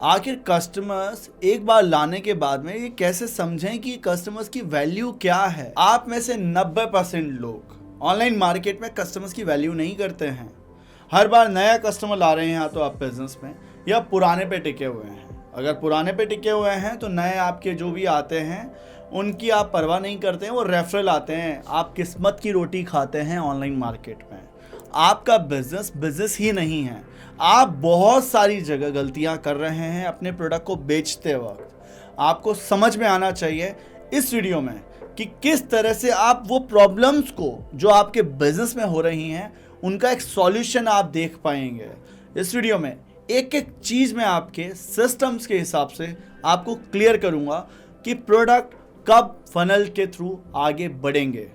आखिर कस्टमर्स एक बार लाने के बाद में ये कैसे समझें कि कस्टमर्स की वैल्यू क्या है। आप में से 90% लोग ऑनलाइन मार्केट में कस्टमर्स की वैल्यू नहीं करते हैं। हर बार नया कस्टमर ला रहे हैं या तो आप बिजनेस में या पुराने पे टिके हुए हैं। अगर पुराने पे टिके हुए हैं तो नए आपके जो भी आते हैं उनकी आप परवाह नहीं करते हैं, वो रेफरल आते हैं। आप किस्मत की रोटी खाते हैं ऑनलाइन मार्केट में। आपका बिजनेस बिजनेस ही नहीं है। आप बहुत सारी जगह गलतियां कर रहे हैं अपने प्रोडक्ट को बेचते वक्त। आपको समझ में आना चाहिए इस वीडियो में कि किस तरह से आप वो प्रॉब्लम्स को जो आपके बिजनेस में हो रही हैं उनका एक सॉल्यूशन आप देख पाएंगे। इस वीडियो में एक एक चीज़ में आपके सिस्टम्स के हिसाब से आपको क्लियर करूंगा कि प्रोडक्ट कब फनल के थ्रू आगे बढ़ेंगे,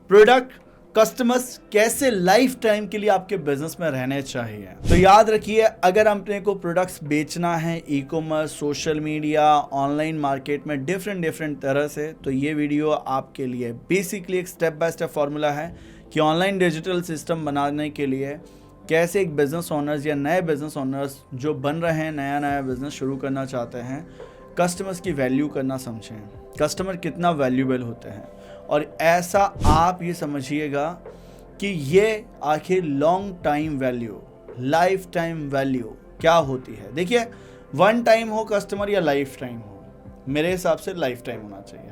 प्रोडक्ट कस्टमर्स कैसे लाइफ टाइम के लिए आपके बिजनेस में रहने चाहिए। तो याद रखिए, अगर अपने को प्रोडक्ट्स बेचना है e commerce, social media, online market में डिफरेंट तरह से, तो ये वीडियो आपके लिए बेसिकली एक स्टेप बाय स्टेप फॉर्मूला है कि ऑनलाइन डिजिटल सिस्टम बनाने के लिए कैसे एक बिजनेस ओनर्स या नए बिजनेस ओनर्स जो बन रहे हैं, नया बिजनेस शुरू करना चाहते हैं, कस्टमर्स की वैल्यू करना समझें, कस्टमर कितना वैल्यूएबल होते हैं। और ऐसा आप ये समझिएगा कि ये आखिर long time value, life time value क्या होती है। देखिए, वन टाइम हो कस्टमर या लाइफ टाइम हो, मेरे हिसाब से लाइफ टाइम होना चाहिए।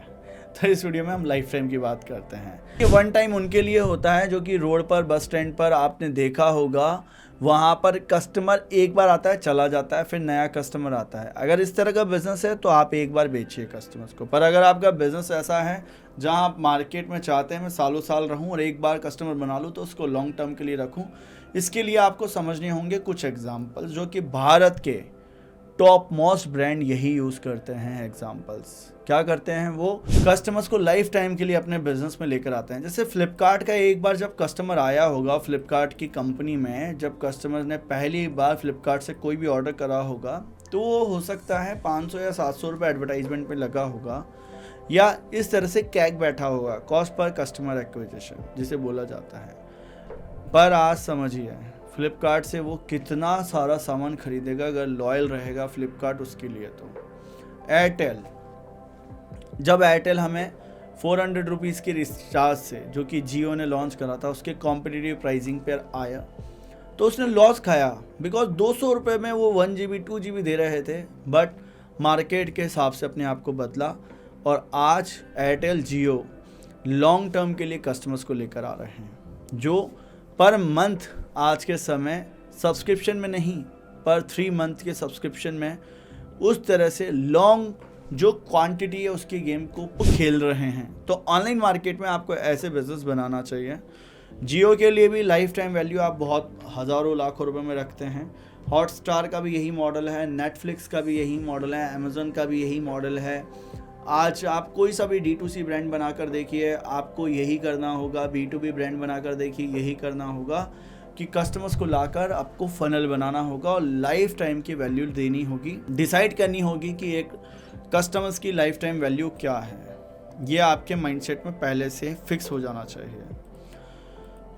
तो इस वीडियो में हम लाइफ टाइम की बात करते हैं। ये वन टाइम उनके लिए होता है जो कि रोड पर, बस स्टैंड पर आपने देखा होगा, वहाँ पर कस्टमर एक बार आता है, चला जाता है, फिर नया कस्टमर आता है। अगर इस तरह का बिजनेस है तो आप एक बार बेचिए कस्टमर्स को। पर अगर आपका बिजनेस ऐसा है जहाँ आप मार्केट में चाहते हैं मैं सालों साल रहूँ और एक बार कस्टमर बना लूँ तो उसको लॉन्ग टर्म के लिए रखूँ, इसके लिए आपको समझने होंगे कुछ एग्जाम्पल जो कि भारत के टॉप मोस्ट ब्रांड यही यूज़ करते हैं। एग्जाम्पल्स क्या करते हैं, वो कस्टमर्स को लाइफ टाइम के लिए अपने बिजनेस में लेकर आते हैं। जैसे फ्लिपकार्ट का एक बार जब कस्टमर आया होगा फ्लिपकार्ट की कंपनी में, जब कस्टमर ने पहली बार फ्लिपकार्ट से कोई भी ऑर्डर करा होगा तो वो हो सकता है 500 या 700 रुपये एडवर्टाइजमेंट में लगा होगा, या इस तरह से कैक बैठा होगा, कॉस्ट पर कस्टमर एक्विजिशन जिसे बोला जाता है। पर आज समझिए, फ्लिपकार्ट से वो कितना सारा सामान खरीदेगा अगर लॉयल रहेगा फ्लिपकार्ट उसके लिए। तो एयरटेल, जब एयरटेल हमें 400 रुपीज़ की रिचार्ज से, जो कि जियो ने लॉन्च करा था, उसके कॉम्पिटिटिव प्राइसिंग पर आया तो उसने लॉस खाया, बिकॉज 200 रुपये में वो 1 GB 2 GB दे रहे थे, बट मार्केट के हिसाब से अपने आप को बदला और आज एयरटेल जियो लॉन्ग टर्म के लिए कस्टमर्स को लेकर आ रहे हैं, जो पर मंथ आज के समय सब्सक्रिप्शन में नहीं, पर 3 मंथ के सब्सक्रिप्शन में उस तरह से लॉन्ग जो क्वांटिटी है उसकी गेम को खेल रहे हैं। तो ऑनलाइन मार्केट में आपको ऐसे बिजनेस बनाना चाहिए। जियो के लिए भी लाइफ टाइम वैल्यू आप बहुत हज़ारों लाखों रुपए में रखते हैं। हॉटस्टार का भी यही मॉडल है, नेटफ्लिक्स का भी यही मॉडल है, अमेज़न का भी यही मॉडल है। आज आप कोई सा भी D2C ब्रांड बनाकर देखिए, आपको यही करना होगा। B2B ब्रांड बनाकर देखिए, यही करना होगा कि कस्टमर्स को लाकर आपको फनल बनाना होगा और लाइफ टाइम की वैल्यू देनी होगी, डिसाइड करनी होगी कि एक कस्टमर्स की लाइफ टाइम वैल्यू क्या है। ये आपके माइंडसेट में पहले से फिक्स हो जाना चाहिए।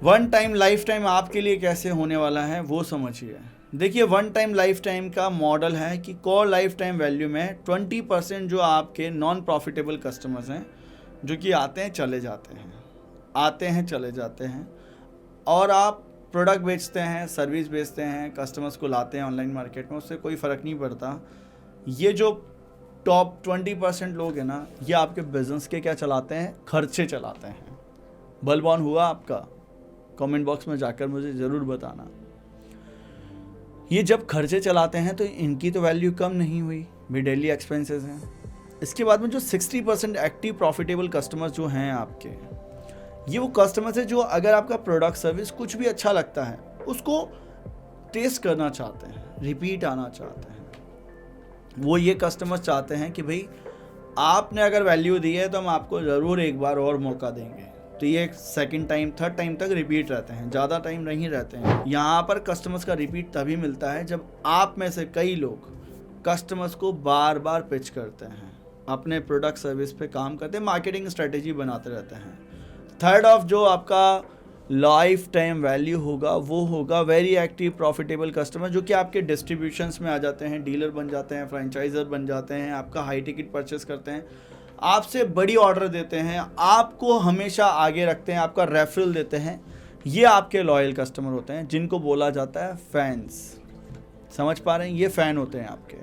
वन टाइम लाइफ टाइम आपके लिए कैसे होने वाला है वो समझिए। देखिए, वन टाइम लाइफ टाइम का मॉडल है कि कोर लाइफ टाइम वैल्यू में 20% जो आपके नॉन प्रॉफिटेबल कस्टमर्स हैं, जो कि आते हैं चले जाते हैं, आते हैं चले जाते हैं, और आप प्रोडक्ट बेचते हैं, सर्विस बेचते हैं, कस्टमर्स को लाते हैं ऑनलाइन मार्केट में, उससे कोई फ़र्क नहीं पड़ता। ये जो टॉप 20% लोग हैं ना, ये आपके बिजनेस के क्या चलाते हैं, खर्चे चलाते हैं। बल्ब ऑन हुआ आपका? कमेंट बॉक्स में जाकर मुझे ज़रूर बताना। ये जब खर्चे चलाते हैं तो इनकी तो वैल्यू कम नहीं हुई, भी डेली एक्सपेंसेस हैं। इसके बाद में जो 60% एक्टिव प्रॉफिटेबल कस्टमर्स जो हैं आपके, ये वो कस्टमर्स हैं जो अगर आपका प्रोडक्ट सर्विस कुछ भी अच्छा लगता है उसको टेस्ट करना चाहते हैं, रिपीट आना चाहते हैं। वो ये कस्टमर्स चाहते हैं कि भाई आपने अगर वैल्यू दी है तो हम आपको ज़रूर एक बार और मौका देंगे। तो ये सेकंड टाइम, थर्ड टाइम तक रिपीट रहते हैं, ज़्यादा टाइम नहीं रहते हैं। यहाँ पर कस्टमर्स का रिपीट तभी मिलता है जब आप में से कई लोग कस्टमर्स को बार बार पिच करते हैं, अपने प्रोडक्ट सर्विस पे काम करते हैं, मार्केटिंग स्ट्रेटेजी बनाते रहते हैं। थर्ड ऑफ जो आपका लाइफ टाइम वैल्यू होगा वो होगा वेरी एक्टिव प्रॉफिटेबल कस्टमर, जो कि आपके डिस्ट्रीब्यूशंस में आ जाते हैं, डीलर बन जाते हैं, फ्रेंचाइजर बन जाते हैं, आपका हाई टिकट परचेस करते हैं, आपसे बड़ी ऑर्डर देते हैं, आपको हमेशा आगे रखते हैं, आपका रेफरल देते हैं। ये आपके लॉयल कस्टमर होते हैं, जिनको बोला जाता है फैंस। समझ पा रहे हैं? ये फ़ैन होते हैं आपके।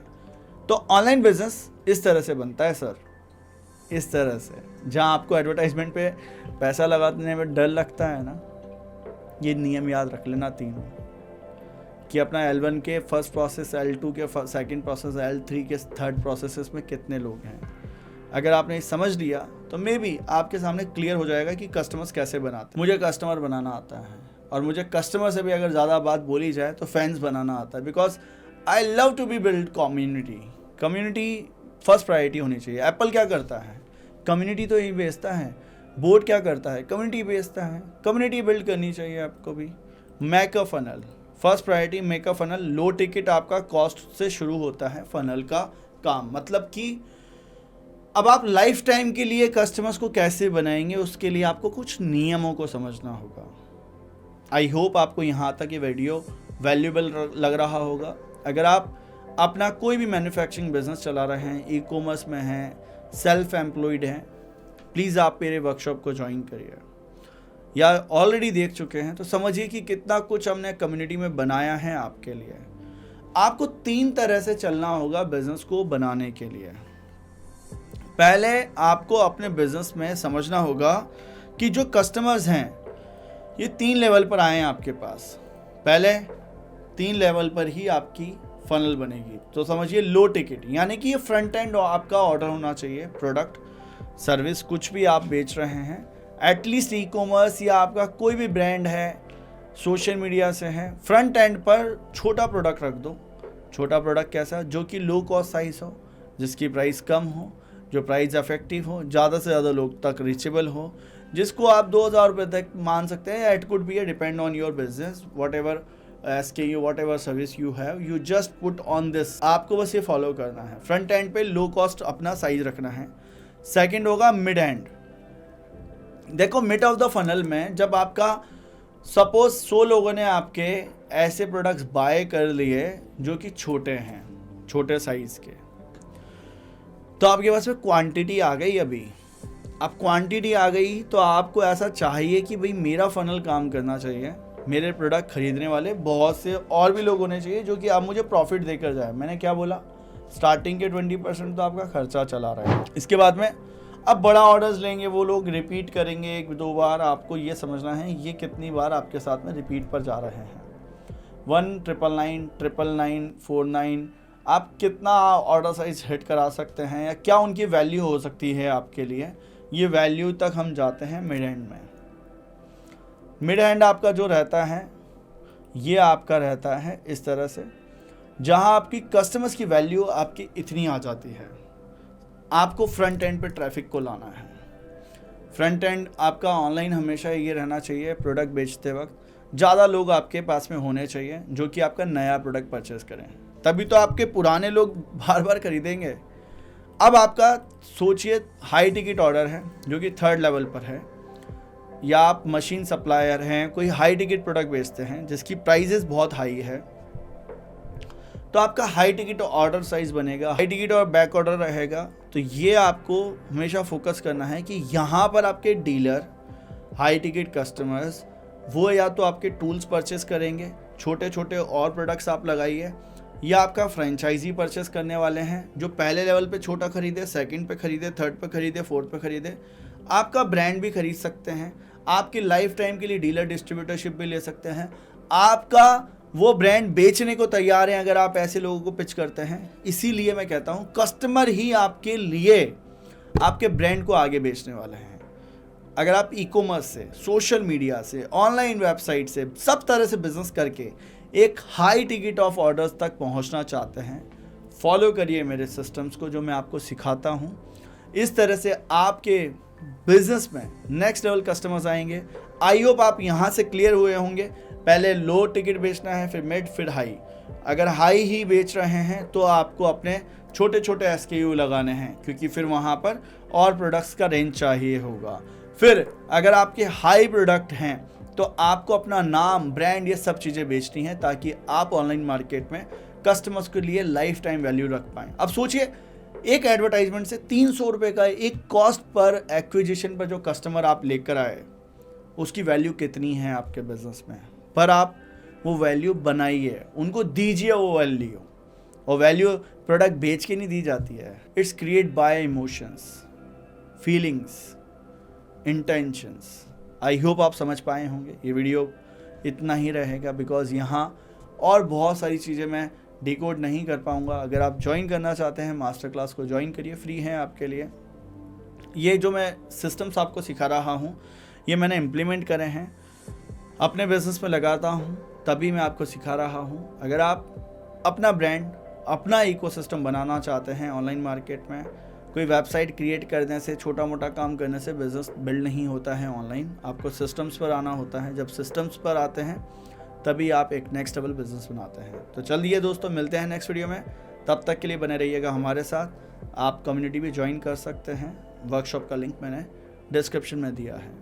तो ऑनलाइन बिजनेस इस तरह से बनता है सर, इस तरह से। जहाँ आपको एडवर्टाइजमेंट पे पैसा लगाने में डर लगता है ना, ये नियम याद रख लेना तीनों, कि अपना L1 के फर्स्ट प्रोसेस, L2 के सेकंड प्रोसेस, L3 के थर्ड प्रोसेस में कितने लोग हैं। अगर आपने समझ लिया तो मे बी आपके सामने क्लियर हो जाएगा कि कस्टमर्स कैसे बनाते हैं। मुझे कस्टमर बनाना आता है, और मुझे कस्टमर से भी अगर ज़्यादा बात बोली जाए तो फैंस बनाना आता है, because I love to be build community. Community first priority होनी चाहिए। एप्पल क्या करता है? कम्युनिटी तो यही बेचता है। बोर्ड क्या करता है? कम्युनिटी बेचता है। कम्युनिटी बिल्ड करनी चाहिए आपको भी। Make a funnel, first priority make a funnel. Low ticket आपका कॉस्ट से शुरू होता है फनल का काम। मतलब कि अब आप लाइफ टाइम के लिए कस्टमर्स को कैसे बनाएंगे, उसके लिए आपको कुछ नियमों को समझना होगा। आई होप आपको यहाँ तक ये वीडियो वैल्यूएबल लग रहा होगा। अगर आप अपना कोई भी मैन्युफैक्चरिंग बिजनेस चला रहे हैं, ई कॉमर्स में हैं, सेल्फ एम्प्लॉयड हैं, प्लीज़ आप मेरे वर्कशॉप को ज्वाइन करिए। या ऑलरेडी देख चुके हैं तो समझिए कि कितना कुछ हमने कम्युनिटी में बनाया है आपके लिए। आपको 3 तरह से चलना होगा बिजनेस को बनाने के लिए। पहले आपको अपने बिजनेस में समझना होगा कि जो कस्टमर्स हैं ये 3 लेवल पर आए हैं आपके पास। पहले 3 लेवल पर ही आपकी फनल बनेगी। तो समझिए लो टिकट, यानी कि ये फ्रंट एंड आपका ऑर्डर होना चाहिए, प्रोडक्ट सर्विस कुछ भी आप बेच रहे हैं, एटलीस्ट ई कॉमर्स या आपका कोई भी ब्रांड है, सोशल मीडिया से है, फ्रंट एंड पर छोटा प्रोडक्ट रख दो। छोटा प्रोडक्ट कैसा? जो कि लो कॉस्ट साइज हो, जिसकी प्राइस कम हो, जो प्राइस इफेक्टिव हो, ज़्यादा से ज़्यादा लोग तक रीचेबल हो, जिसको आप 2000 रुपये तक मान सकते हैं। It could be A depend on your business, what ever SKU, what ever service you have, you just put on this. आपको बस ये फॉलो करना है। फ्रंट एंड पे लो कॉस्ट अपना साइज रखना है। सेकेंड होगा मिड एंड। देखो मिड ऑफ द फनल में जब आपका सपोज 100 लोगों ने आपके ऐसे प्रोडक्ट्स बाय कर लिए जो कि छोटे हैं, छोटे साइज के, तो आपके पास में क्वांटिटी आ गई। अभी अब क्वांटिटी आ गई तो आपको ऐसा चाहिए कि भाई मेरा फनल काम करना चाहिए, मेरे प्रोडक्ट खरीदने वाले बहुत से और भी लोग होने चाहिए जो कि आप मुझे प्रॉफिट देकर जाए। मैंने क्या बोला? स्टार्टिंग के 20% तो आपका खर्चा चला रहा है। इसके बाद में अब बड़ा ऑर्डर्स लेंगे वो लोग, रिपीट करेंगे 1-2 बार। आपको ये समझना है ये कितनी बार आपके साथ में रिपीट पर जा रहे हैं। 1, 999, 999, 49, आप कितना ऑर्डर साइज हिट करा सकते हैं या क्या उनकी वैल्यू हो सकती है आपके लिए, ये वैल्यू तक हम जाते हैं मिड एंड में। मिड एंड आपका जो रहता है ये आपका रहता है इस तरह से, जहां आपकी कस्टमर्स की वैल्यू आपकी इतनी आ जाती है। आपको फ्रंट एंड पे ट्रैफिक को लाना है। फ्रंट एंड आपका ऑनलाइन हमेशा ये रहना चाहिए, प्रोडक्ट बेचते वक्त ज़्यादा लोग आपके पास में होने चाहिए जो कि आपका नया प्रोडक्ट परचेस करें, तभी तो आपके पुराने लोग बार बार खरीदेंगे। अब आपका सोचिए हाई टिकट ऑर्डर है जो कि 3rd लेवल पर है, या आप मशीन सप्लायर हैं, कोई हाई टिकट प्रोडक्ट बेचते हैं जिसकी प्राइजेस बहुत हाई है, तो आपका हाई टिकट ऑर्डर साइज बनेगा, हाई टिकट और बैक ऑर्डर रहेगा। तो ये आपको हमेशा फोकस करना है कि यहाँ पर आपके डीलर, हाई टिकट कस्टमर्स, वो या तो आपके टूल्स परचेस करेंगे, छोटे छोटे और प्रोडक्ट्स आप लगाइए, या आपका फ्रेंचाइजी परचेस करने वाले हैं जो पहले लेवल पे छोटा खरीदे, सेकंड पे खरीदे, थर्ड पे खरीदे, फोर्थ पे खरीदे। आपका ब्रांड भी खरीद सकते हैं, आपकी लाइफ टाइम के लिए डीलर डिस्ट्रीब्यूटरशिप भी ले सकते हैं। आपका वो ब्रांड बेचने को तैयार है अगर आप ऐसे लोगों को पिच करते हैं। इसीलिए मैं कहता हूँ कस्टमर ही आपके लिए आपके ब्रांड को आगे बेचने वाले हैं। अगर आप ई कॉमर्स से, सोशल मीडिया से, ऑनलाइन वेबसाइट से, सब तरह से बिजनेस करके एक हाई टिकट ऑफ ऑर्डर्स तक पहुंचना चाहते हैं, फॉलो करिए मेरे सिस्टम्स को जो मैं आपको सिखाता हूं। इस तरह से आपके बिजनेस में नेक्स्ट लेवल कस्टमर्स आएंगे। आई होप आप यहां से क्लियर हुए होंगे। पहले लो टिकट बेचना है, फिर मिड, फिर हाई। अगर हाई ही बेच रहे हैं तो आपको अपने छोटे छोटे SKU लगाने हैं, क्योंकि फिर वहां पर और प्रोडक्ट्स का रेंज चाहिए होगा। फिर अगर आपके हाई प्रोडक्ट हैं तो आपको अपना नाम, ब्रांड, ये सब चीज़ें बेचनी है ताकि आप ऑनलाइन मार्केट में कस्टमर्स के लिए लाइफ टाइम वैल्यू रख पाएँ। अब सोचिए, एक एडवर्टाइजमेंट से 300 रुपये का एक कॉस्ट पर एक्विजिशन पर जो कस्टमर आप लेकर आए, उसकी वैल्यू कितनी है आपके बिजनेस में। पर आप वो वैल्यू बनाइए, उनको दीजिए वो वैल्यू। और वैल्यू प्रोडक्ट बेच के नहीं दी जाती है, it's create bye emotions, feelings, intentions. I hope आप समझ पाए होंगे। ये वीडियो इतना ही रहेगा बिकॉज यहाँ और बहुत सारी चीज़ें मैं डिकोड नहीं कर पाऊँगा। अगर आप ज्वाइन करना चाहते हैं मास्टर क्लास को ज्वाइन करिए, फ्री है आपके लिए। ये जो मैं सिस्टम्स आपको सिखा रहा हूँ ये मैंने इम्प्लीमेंट करे हैं, अपने बिजनेस में लगाता हूँ, तभी मैं आपको सिखा रहा हूँ। अगर आप अपना ब्रांड, अपना इकोसिस्टम बनाना चाहते हैं ऑनलाइन मार्केट में, कोई वेबसाइट क्रिएट करने से, छोटा मोटा काम करने से बिज़नेस बिल्ड नहीं होता है ऑनलाइन। आपको सिस्टम्स पर आना होता है। जब सिस्टम्स पर आते हैं तभी आप एक नेक्स्ट लेवल बिजनेस बनाते हैं। तो चलिए दोस्तों, मिलते हैं नेक्स्ट वीडियो में। तब तक के लिए बने रहिएगा हमारे साथ। आप कम्युनिटी भी ज्वाइन कर सकते हैं। वर्कशॉप का लिंक मैंने डिस्क्रिप्शन में दिया है।